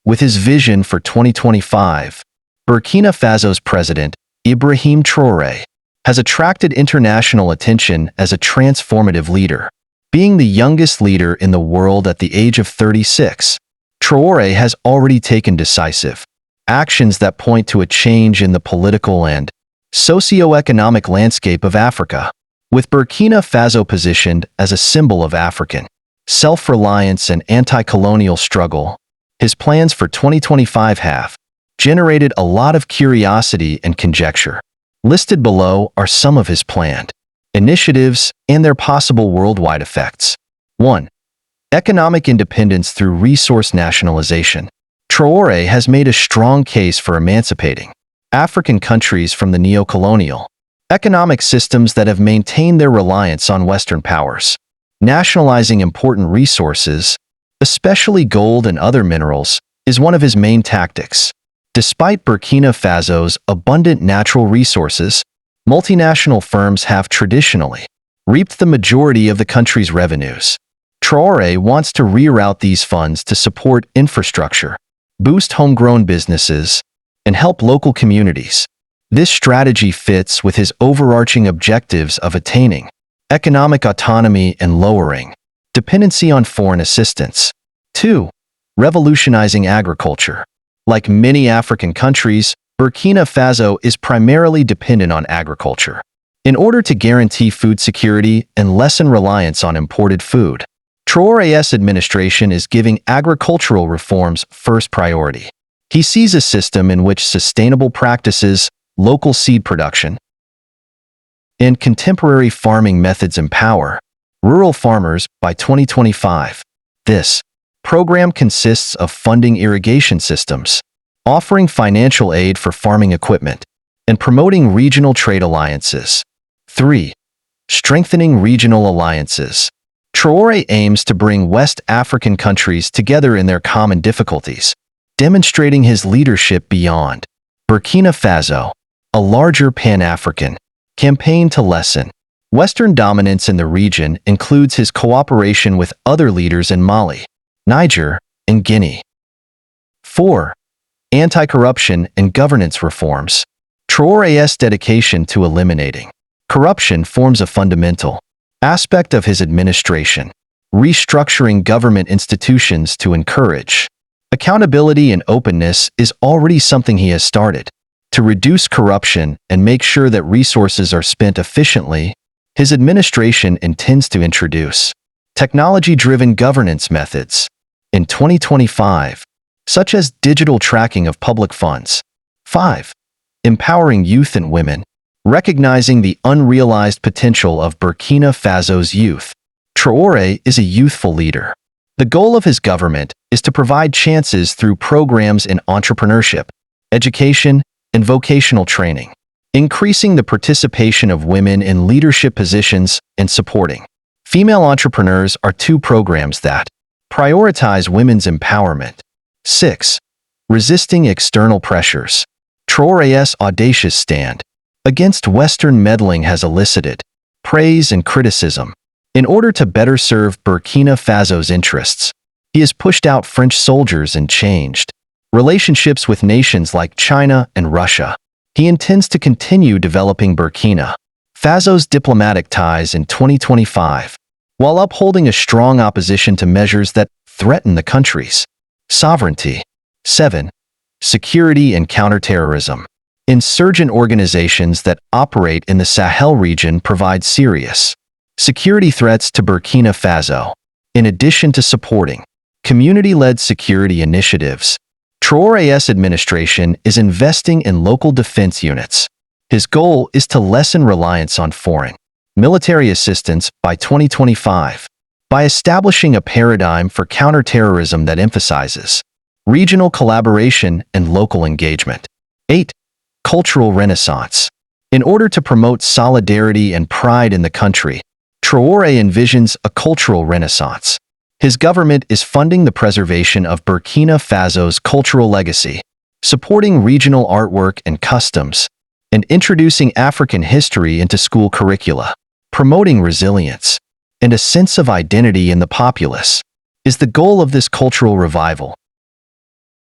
With his vision for 2025, Burkina Faso's President Ibrahim Traoré has attracted international attention as a transformative leader. Being the youngest leader in the world at the age of 36, Traoré has already taken decisive actions that point to a change in the political and socio-economic landscape of Africa. With Burkina Faso positioned as a symbol of African self-reliance and anti-colonial struggle, his plans for 2025 have generated a lot of curiosity and conjecture. Listed below are some of his planned initiatives and their possible worldwide effects. 1. Economic independence through resource nationalization. Traoré has made a strong case for emancipating African countries from the neo-colonial economic systems that have maintained their reliance on Western powers. Nationalizing important resources, especially gold and other minerals, is one of his main tactics. Despite Burkina Faso's abundant natural resources, multinational firms have traditionally reaped the majority of the country's revenues. Traoré wants to reroute these funds to support infrastructure, boost homegrown businesses, and help local communities. This strategy fits with his overarching objectives of attaining economic autonomy and lowering dependency on foreign assistance. 2. Revolutionizing agriculture. Like many African countries, Burkina Faso is primarily dependent on agriculture. In order to guarantee food security and lessen reliance on imported food, Traoré's administration is giving agricultural reforms first priority. He sees a system in which sustainable practices, local seed production, and contemporary farming methods empower rural farmers by 2025. This program consists of funding irrigation systems, offering financial aid for farming equipment, and promoting regional trade alliances. 3. Strengthening regional alliances. Traoré aims to bring West African countries together in their common difficulties, demonstrating his leadership beyond Burkina Faso. A larger Pan-African campaign to lessen Western dominance in the region includes his cooperation with other leaders in Mali, Niger, and Guinea. 4. Anti-corruption and governance reforms. Traoré's dedication to eliminating corruption forms a fundamental aspect of his administration, restructuring government institutions to encourage accountability and openness is already something he has started. To reduce corruption and make sure that resources are spent efficiently, his administration intends to introduce technology-driven governance methods in 2025, such as digital tracking of public funds. 5. Empowering youth and women. Recognizing the unrealized potential of Burkina Faso's youth, Traoré is a youthful leader. The goal of his government is to provide chances through programs in entrepreneurship, education, and vocational training, increasing the participation of women in leadership positions and supporting female entrepreneurs are two programs that prioritize women's empowerment. 6. Resisting external pressures. Traoré's audacious stand against Western meddling has elicited praise and criticism. In order to better serve Burkina Faso's interests, he has pushed out French soldiers and changed relationships with nations like China and Russia. He intends to continue developing Burkina Faso's diplomatic ties in 2025, while upholding a strong opposition to measures that threaten the country's sovereignty. 7. Security and counterterrorism. Insurgent organizations that operate in the Sahel region provide serious security threats to Burkina Faso. In addition to supporting community-led security initiatives, Traoré's administration is investing in local defense units. His goal is to lessen reliance on foreign military assistance by 2025 by establishing a paradigm for counterterrorism that emphasizes regional collaboration and local engagement. 8. Cultural renaissance. In order to promote solidarity and pride in the country, Traoré envisions a cultural renaissance. His government is funding the preservation of Burkina Faso's cultural legacy, supporting regional artwork and customs, and introducing African history into school curricula. Promoting resilience and a sense of identity in the populace is the goal of this cultural revival.